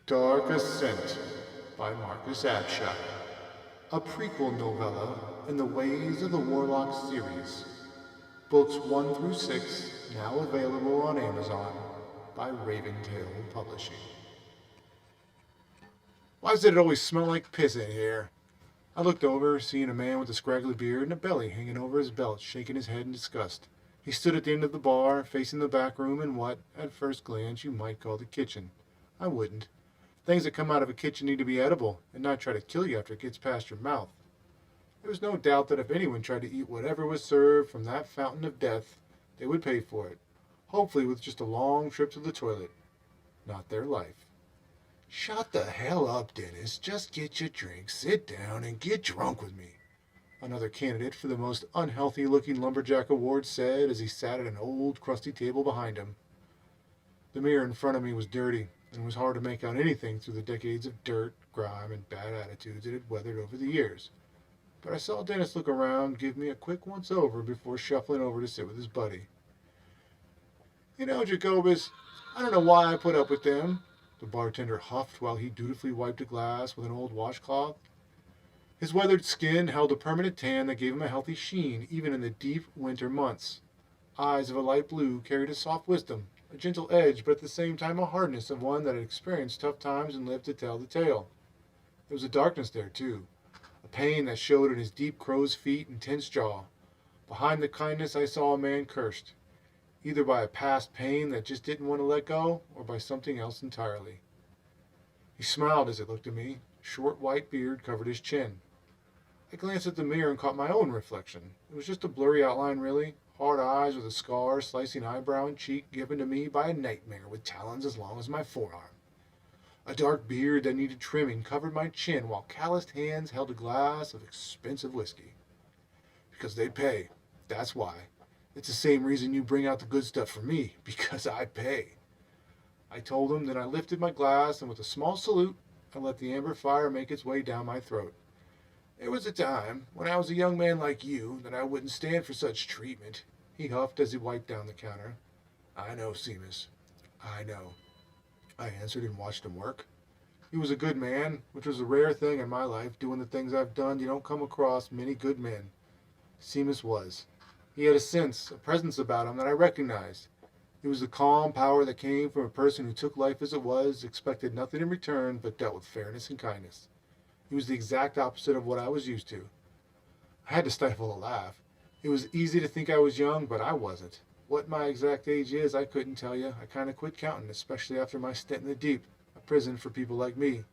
Dark Ascent by Marcus Abshire, a prequel novella in the Ways of the Warlock series. Books 1 through 6 now available on Amazon by Raventale Publishing. Why does it always smell like piss in here? I looked over, seeing a man with a scraggly beard and a belly hanging over his belt, shaking his head in disgust. He stood at the end of the bar, facing the back room in what, at first glance, you might call the kitchen. I wouldn't. Things that come out of a kitchen need to be edible and not try to kill you after it gets past your mouth. There was no doubt that if anyone tried to eat whatever was served from that fountain of death, they would pay for it, hopefully with just a long trip to the toilet. Not their life. Shut the hell up, Dennis. Just get your drink, sit down, and get drunk with me, another candidate for the most unhealthy-looking lumberjack award said as he sat at an old, crusty table behind him. The mirror in front of me was dirty, and it was hard to make out anything through the decades of dirt, grime, and bad attitudes it had weathered over the years. But I saw Dennis look around, give me a quick once-over before shuffling over to sit with his buddy. You know, Jacobus, I don't know why I put up with them, the bartender huffed while he dutifully wiped a glass with an old washcloth. His weathered skin held a permanent tan that gave him a healthy sheen, even in the deep winter months. Eyes of a light blue carried a soft wisdom, a gentle edge, but at the same time a hardness of one that had experienced tough times and lived to tell the tale. There was a darkness there, too, a pain that showed in his deep crow's feet and tense jaw. Behind the kindness I saw a man cursed, either by a past pain that just didn't want to let go, or by something else entirely. He smiled as he looked at me. Short white beard covered his chin. I glanced at the mirror and caught my own reflection. It was just a blurry outline, really. Hard eyes with a scar, slicing eyebrow and cheek given to me by a nightmare with talons as long as my forearm. A dark beard that needed trimming covered my chin while calloused hands held a glass of expensive whiskey. Because they pay. That's why. It's the same reason you bring out the good stuff for me. Because I pay. I told him, then I lifted my glass and with a small salute, I let the amber fire make its way down my throat. There was a time, when I was a young man like you, that I wouldn't stand for such treatment, he huffed as he wiped down the counter. I know, Seamus. I know. I answered and watched him work. He was a good man, which was a rare thing in my life. Doing the things I've done, you don't come across many good men. Seamus was. He had a sense, a presence about him that I recognized. It was the calm power that came from a person who took life as it was, expected nothing in return, but dealt with fairness and kindness. He was the exact opposite of what I was used to. I had to stifle a laugh. It was easy to think I was young, but I wasn't. What my exact age is, I couldn't tell you. I kind of quit counting, especially after my stint in the deep, a prison for people like me.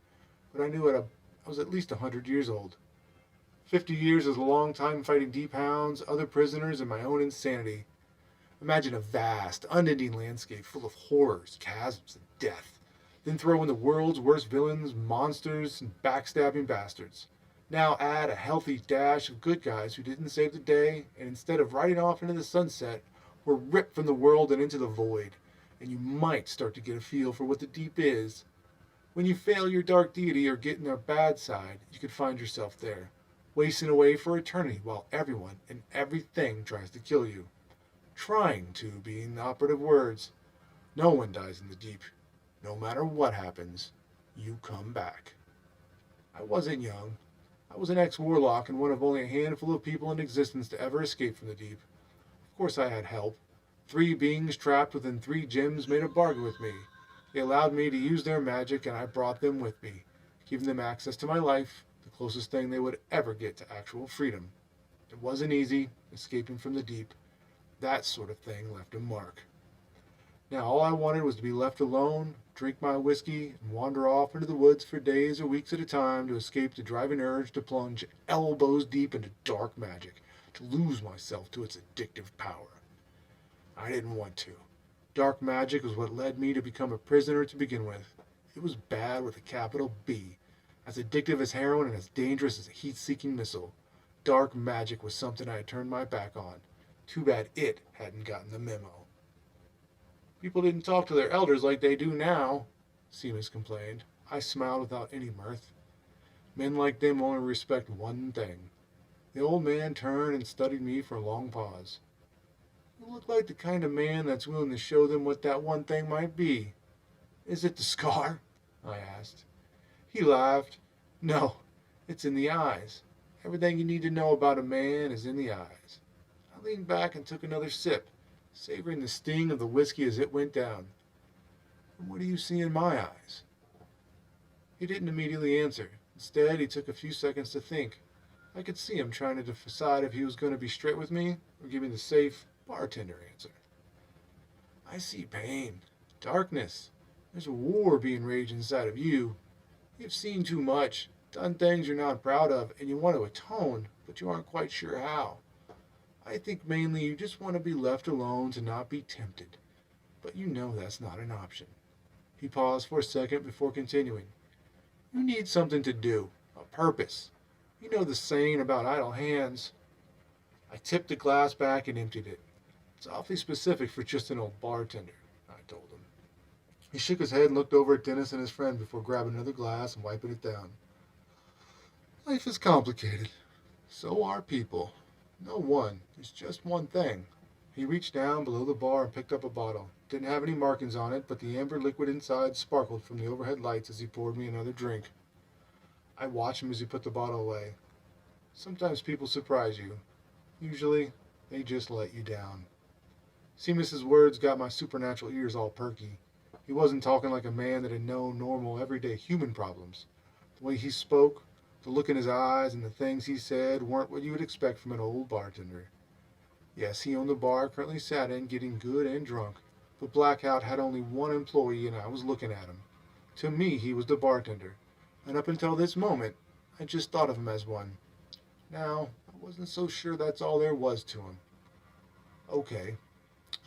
But I knew I was at least 100 years old. 50 years is a long time fighting deep hounds, other prisoners, and my own insanity. Imagine a vast, unending landscape full of horrors, chasms, and death. Then throw in the world's worst villains, monsters, and backstabbing bastards. Now add a healthy dash of good guys who didn't save the day, and instead of riding off into the sunset, were ripped from the world and into the void. And you might start to get a feel for what the deep is. When you fail your dark deity or get in their bad side, you could find yourself there, wasting away for eternity while everyone and everything tries to kill you. Trying to being the operative words. No one dies in the deep. No matter what happens, you come back. I wasn't young. I was an ex-warlock and one of only a handful of people in existence to ever escape from the deep. Of course I had help. 3 beings trapped within 3 gems made a bargain with me. They allowed me to use their magic and I brought them with me, giving them access to my life, the closest thing they would ever get to actual freedom. It wasn't easy, escaping from the deep. That sort of thing left a mark. Now all I wanted was to be left alone, drink my whiskey, and wander off into the woods for days or weeks at a time to escape the driving urge to plunge elbows deep into dark magic, to lose myself to its addictive power. I didn't want to. Dark magic was what led me to become a prisoner to begin with. It was bad with a capital B, as addictive as heroin and as dangerous as a heat-seeking missile. Dark magic was something I had turned my back on. Too bad it hadn't gotten the memo. People didn't talk to their elders like they do now, Seamus complained. I smiled without any mirth. Men like them only respect one thing. The old man turned and studied me for a long pause. You look like the kind of man that's willing to show them what that one thing might be. Is it the scar? I asked. He laughed. No, it's in the eyes. Everything you need to know about a man is in the eyes. I leaned back and took another sip, savoring the sting of the whiskey as it went down. And what do you see in my eyes? He didn't immediately answer. Instead, he took a few seconds to think. I could see him trying to decide if he was going to be straight with me or give me the safe bartender answer. I see pain, darkness. There's a war being raged inside of you. You've seen too much, done things you're not proud of, and you want to atone, but you aren't quite sure how. I think mainly you just want to be left alone to not be tempted. But you know that's not an option. He paused for a second before continuing. You need something to do, a purpose. You know the saying about idle hands. I tipped the glass back and emptied it. It's awfully specific for just an old bartender, I told him. He shook his head and looked over at Dennis and his friend before grabbing another glass and wiping it down. Life is complicated. So are people. No one. It's just one thing. He reached down below the bar and picked up a bottle. Didn't have any markings on it, but the amber liquid inside sparkled from the overhead lights as he poured me another drink. I watched him as he put the bottle away. Sometimes people surprise you. Usually, they just let you down. Seamus's words got my supernatural ears all perky. He wasn't talking like a man that had known normal, everyday human problems. The way he spoke, the look in his eyes, and the things he said weren't what you would expect from an old bartender. Yes, he owned the bar I currently sat in, getting good and drunk, but Blackout had only one employee and I was looking at him. To me, he was the bartender, and up until this moment, I just thought of him as one. Now, I wasn't so sure that's all there was to him. Okay,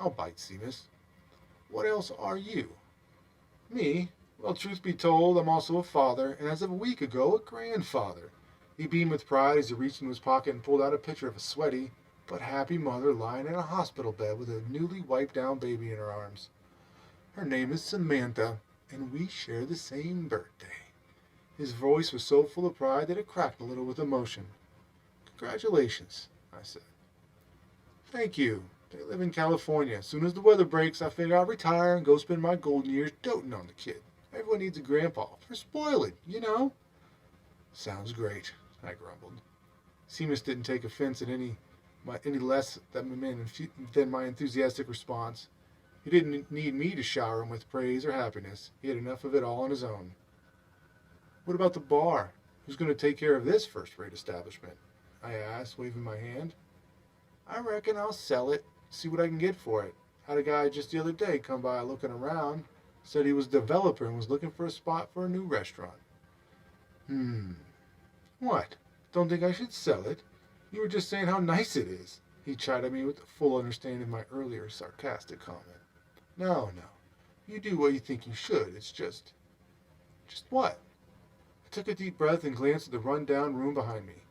I'll bite, Seamus. What else are you? Me? Well, truth be told, I'm also a father, and as of a week ago, a grandfather. He beamed with pride as he reached into his pocket and pulled out a picture of a sweaty but happy mother lying in a hospital bed with a newly wiped down baby in her arms. Her name is Samantha, and we share the same birthday. His voice was so full of pride that it cracked a little with emotion. Congratulations, I said. Thank you. They live in California. As soon as the weather breaks, I figure I'll retire and go spend my golden years doting on the kid. Everyone needs a grandpa for spoiling, you know. Sounds great, I grumbled. Seamus didn't take offense at any less than my enthusiastic response. He didn't need me to shower him with praise or happiness. He had enough of it all on his own. What about the bar? Who's going to take care of this first-rate establishment? I asked, waving my hand. I reckon I'll sell it, see what I can get for it. Had a guy just the other day come by looking around, said he was a developer and was looking for a spot for a new restaurant. What? Don't think I should sell it? You were just saying how nice it is. He chided me with a full understanding of my earlier sarcastic comment. No. You do what you think you should. It's just... Just what? I took a deep breath and glanced at the run-down room behind me.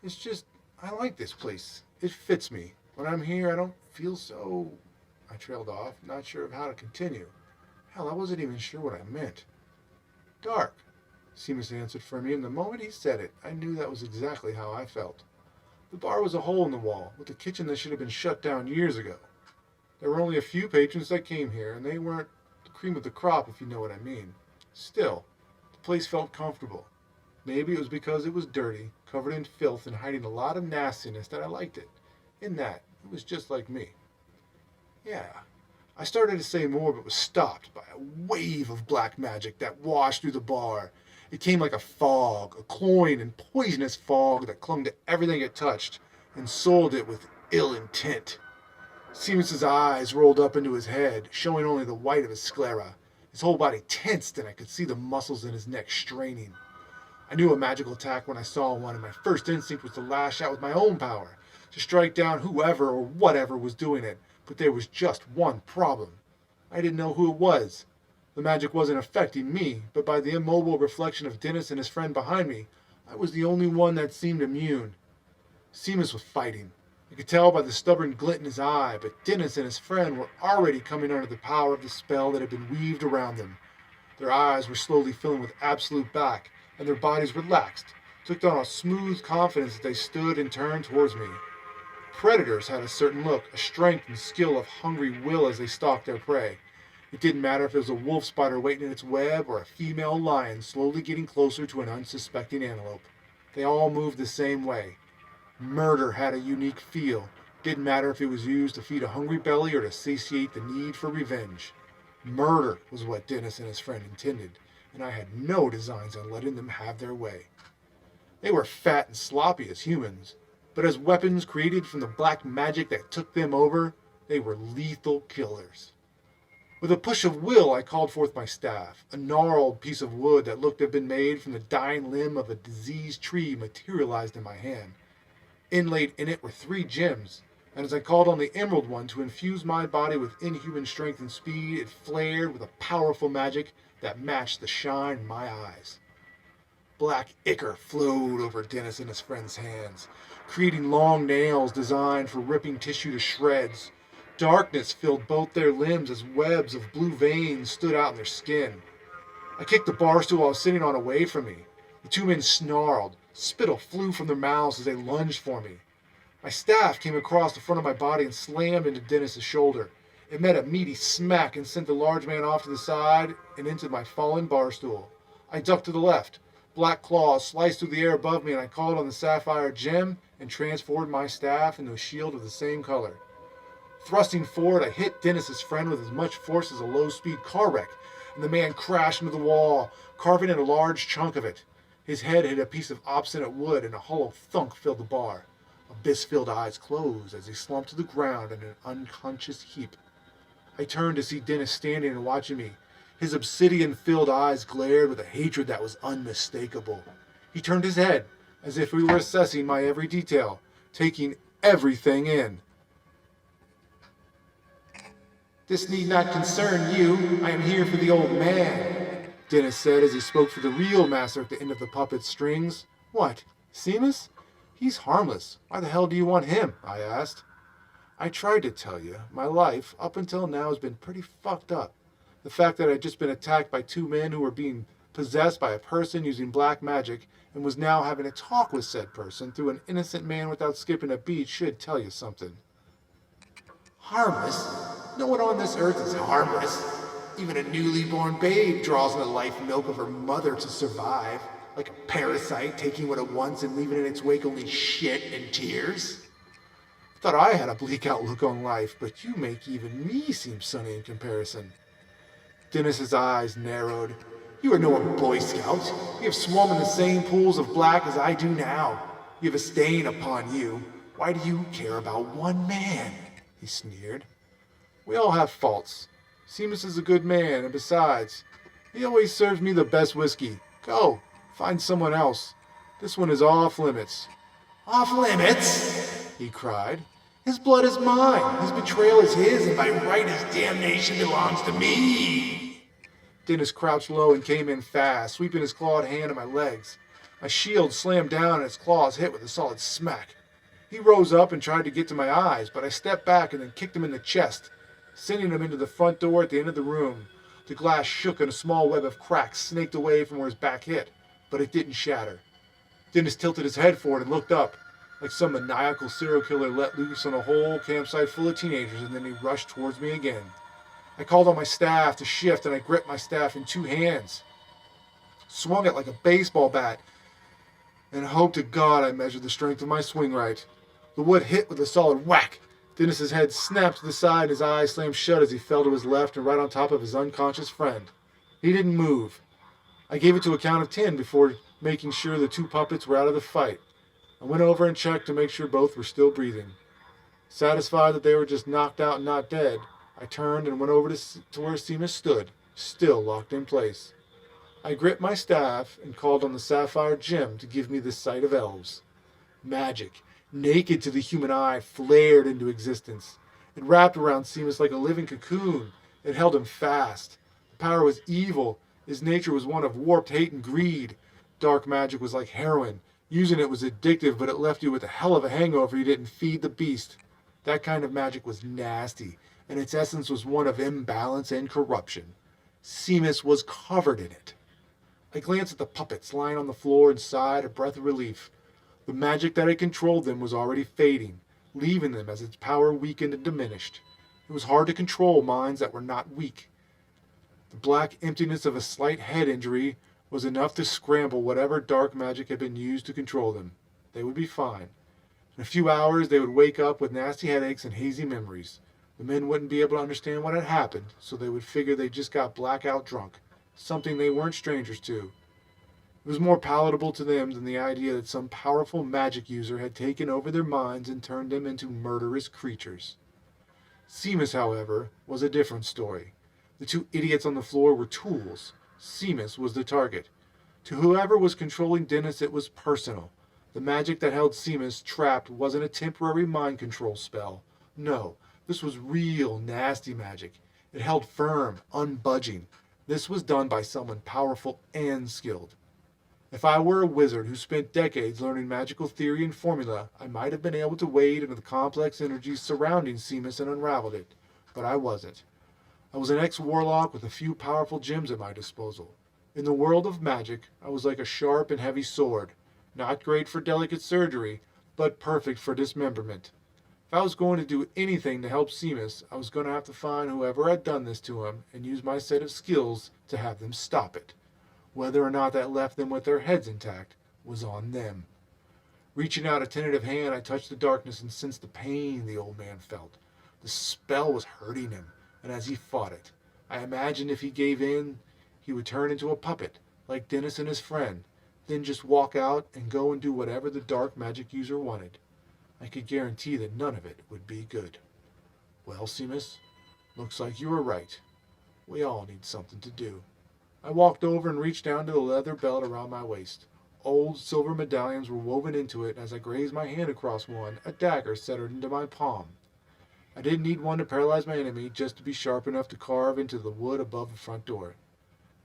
It's just... I like this place. It fits me. When I'm here, I don't feel so... I trailed off, not sure of how to continue. Hell, I wasn't even sure what I meant. Dark, Seamus answered for me, and the moment he said it, I knew that was exactly how I felt. The bar was a hole in the wall, with a kitchen that should have been shut down years ago. There were only a few patrons that came here, and they weren't the cream of the crop, if you know what I mean. Still, the place felt comfortable. Maybe it was because it was dirty, covered in filth, and hiding a lot of nastiness that I liked it. In that, it was just like me. Yeah, I started to say more, but was stopped by a wave of black magic that washed through the bar. It came like a fog, a cloying and poisonous fog that clung to everything it touched and soiled it with ill intent. Seamus's eyes rolled up into his head, showing only the white of his sclera. His whole body tensed, and I could see the muscles in his neck straining. I knew a magical attack when I saw one, and my first instinct was to lash out with my own power, to strike down whoever or whatever was doing it. But there was just one problem. I didn't know who it was. The magic wasn't affecting me, but by the immobile reflection of Dennis and his friend behind me, I was the only one that seemed immune. Seamus was fighting. I could tell by the stubborn glint in his eye, but Dennis and his friend were already coming under the power of the spell that had been weaved around them. Their eyes were slowly filling with absolute black, and their bodies relaxed, took on a smooth confidence as they stood and turned towards me. Predators had a certain look, a strength and skill of hungry will as they stalked their prey. It didn't matter if it was a wolf spider waiting in its web or a female lion slowly getting closer to an unsuspecting antelope. They all moved the same way. Murder had a unique feel. Didn't matter if it was used to feed a hungry belly or to satiate the need for revenge. Murder was what Dennis and his friend intended, and I had no designs on letting them have their way. They were fat and sloppy as humans, but as weapons created from the black magic that took them over, they were lethal killers. With a push of will, I called forth my staff. A gnarled piece of wood that looked to have been made from the dying limb of a diseased tree materialized in my hand. Inlaid in it were 3 gems, and as I called on the emerald one to infuse my body with inhuman strength and speed, it flared with a powerful magic that matched the shine in my eyes. Black ichor flowed over Dennis and his friend's hands, creating long nails designed for ripping tissue to shreds. Darkness filled both their limbs as webs of blue veins stood out in their skin. I kicked the bar stool I was sitting on away from me. The 2 men snarled. Spittle flew from their mouths as they lunged for me. My staff came across the front of my body and slammed into Dennis's shoulder. It met a meaty smack and sent the large man off to the side and into my fallen bar stool. I ducked to the left. Black claws sliced through the air above me, and I called on the sapphire gem and transformed my staff into a shield of the same color. Thrusting forward, I hit Dennis's friend with as much force as a low-speed car wreck, and the man crashed into the wall, carving in a large chunk of it. His head hit a piece of obstinate wood, and a hollow thunk filled the bar. Abyss-filled eyes closed as he slumped to the ground in an unconscious heap. I turned to see Dennis standing and watching me. His obsidian-filled eyes glared with a hatred that was unmistakable. He turned his head, as if he were assessing my every detail, taking everything in. "This need not concern you. I am here for the old man," Dennis said as he spoke for the real master at the end of the puppet's strings. "What, Seamus? He's harmless. Why the hell do you want him?" I asked. "I tried to tell you. My life, up until now, has been pretty fucked up. The fact that I'd just been attacked by 2 men who were being possessed by a person using black magic and was now having a talk with said person through an innocent man without skipping a beat should tell you something." "Harmless? No one on this earth is harmless. Even a newly born babe draws on the life milk of her mother to survive, like a parasite taking what it wants and leaving in its wake only shit and tears." I thought I had a bleak outlook on life, but you make even me seem sunny in comparison. Dennis's eyes narrowed. "You are no Boy Scout. You have swum in the same pools of black as I do now. You have a stain upon you. Why do you care about one man?" he sneered. "We all have faults. Seamus is a good man, and besides, he always serves me the best whiskey. Go, find someone else. This one is off limits." "Off limits?" he cried. "His blood is mine. His betrayal is his, and by right his damnation belongs to me." Dennis crouched low and came in fast, sweeping his clawed hand at my legs. My shield slammed down and his claws hit with a solid smack. He rose up and tried to get to my eyes, but I stepped back and then kicked him in the chest, sending him into the front door at the end of the room. The glass shook and a small web of cracks snaked away from where his back hit, but it didn't shatter. Dennis tilted his head forward and looked up, like some maniacal serial killer let loose on a whole campsite full of teenagers, and then he rushed towards me again. I called on my staff to shift, and I gripped my staff in 2 hands, swung it like a baseball bat, and hoped to God I measured the strength of my swing right. The wood hit with a solid whack. Dennis's head snapped to the side and his eyes slammed shut as he fell to his left and right on top of his unconscious friend. He didn't move. I gave it to a count of 10 before making sure the 2 puppets were out of the fight. I went over and checked to make sure both were still breathing. Satisfied that they were just knocked out and not dead, I turned and went over to where Seamus stood, still locked in place. I gripped my staff and called on the sapphire gem to give me the sight of elves. Magic, naked to the human eye, flared into existence. It wrapped around Seamus like a living cocoon. It held him fast. The power was evil. His nature was one of warped hate and greed. Dark magic was like heroin. Using it was addictive, but it left you with a hell of a hangover if you didn't feed the beast. That kind of magic was nasty, and its essence was one of imbalance and corruption. Seamus was covered in it. I glanced at the puppets lying on the floor and sighed a breath of relief. The magic that had controlled them was already fading, leaving them as its power weakened and diminished. It was hard to control minds that were not weak. The black emptiness of a slight head injury was enough to scramble whatever dark magic had been used to control them. They would be fine. In a few hours, they would wake up with nasty headaches and hazy memories. The men wouldn't be able to understand what had happened, so they would figure they just got blackout drunk, something they weren't strangers to. It was more palatable to them than the idea that some powerful magic user had taken over their minds and turned them into murderous creatures. Seamus, however, was a different story. The two idiots on the floor were tools. Seamus was the target. To whoever was controlling Dennis, it was personal. The magic that held Seamus trapped wasn't a temporary mind control spell. No, this was real, nasty magic. It held firm, unbudging. This was done by someone powerful and skilled. If I were a wizard who spent decades learning magical theory and formula, I might have been able to wade into the complex energies surrounding Seamus and unravel it. But I wasn't. I was an ex-warlock with a few powerful gems at my disposal. In the world of magic, I was like a sharp and heavy sword. Not great for delicate surgery, but perfect for dismemberment. If I was going to do anything to help Seamus, I was going to have to find whoever had done this to him and use my set of skills to have them stop it. Whether or not that left them with their heads intact was on them. Reaching out a tentative hand, I touched the darkness and sensed the pain the old man felt. The spell was hurting him, and as he fought it, I imagined if he gave in, he would turn into a puppet, like Dennis and his friend, then just walk out and go and do whatever the dark magic user wanted. I could guarantee that none of it would be good. Well, Seamus, looks like you were right. We all need something to do. I walked over and reached down to the leather belt around my waist. Old silver medallions were woven into it, and as I grazed my hand across one, a dagger settled into my palm. I didn't need one to paralyze my enemy, just to be sharp enough to carve into the wood above the front door.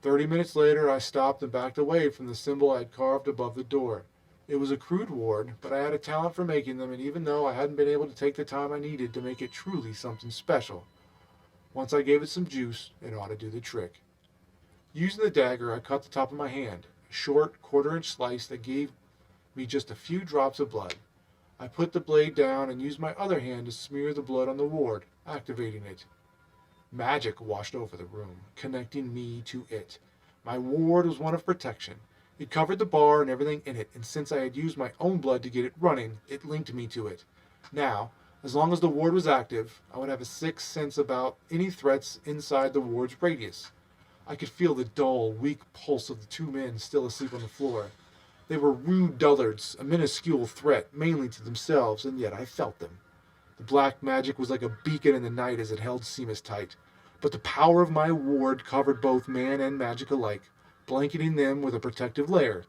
30 minutes later, I stopped and backed away from the symbol I had carved above the door. It was a crude ward, but I had a talent for making them, and even though I hadn't been able to take the time I needed to make it truly something special, once I gave it some juice, it ought to do the trick. Using the dagger, I cut the top of my hand, a short, quarter-inch slice that gave me just a few drops of blood. I put the blade down and used my other hand to smear the blood on the ward, activating it. Magic washed over the room, connecting me to it. My ward was one of protection. It covered the bar and everything in it, and since I had used my own blood to get it running, it linked me to it. Now, as long as the ward was active, I would have a sixth sense about any threats inside the ward's radius. I could feel the dull, weak pulse of the two men still asleep on the floor. They were rude dullards, a minuscule threat, mainly to themselves, and yet I felt them. The black magic was like a beacon in the night as it held Seamus tight. But the power of my ward covered both man and magic alike, blanketing them with a protective layer,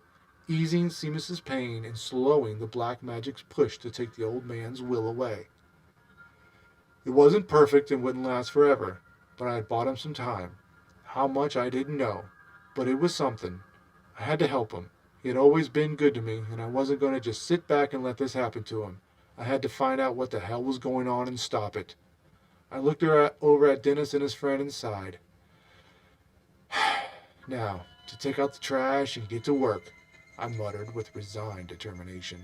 easing Seamus's pain and slowing the black magic's push to take the old man's will away. It wasn't perfect and wouldn't last forever, but I had bought him some time. How much I didn't know, but it was something. I had to help him. He had always been good to me, and I wasn't going to just sit back and let this happen to him. I had to find out what the hell was going on and stop it. I looked over at Dennis and his friend and sighed. Now, to take out the trash and get to work, I muttered with resigned determination.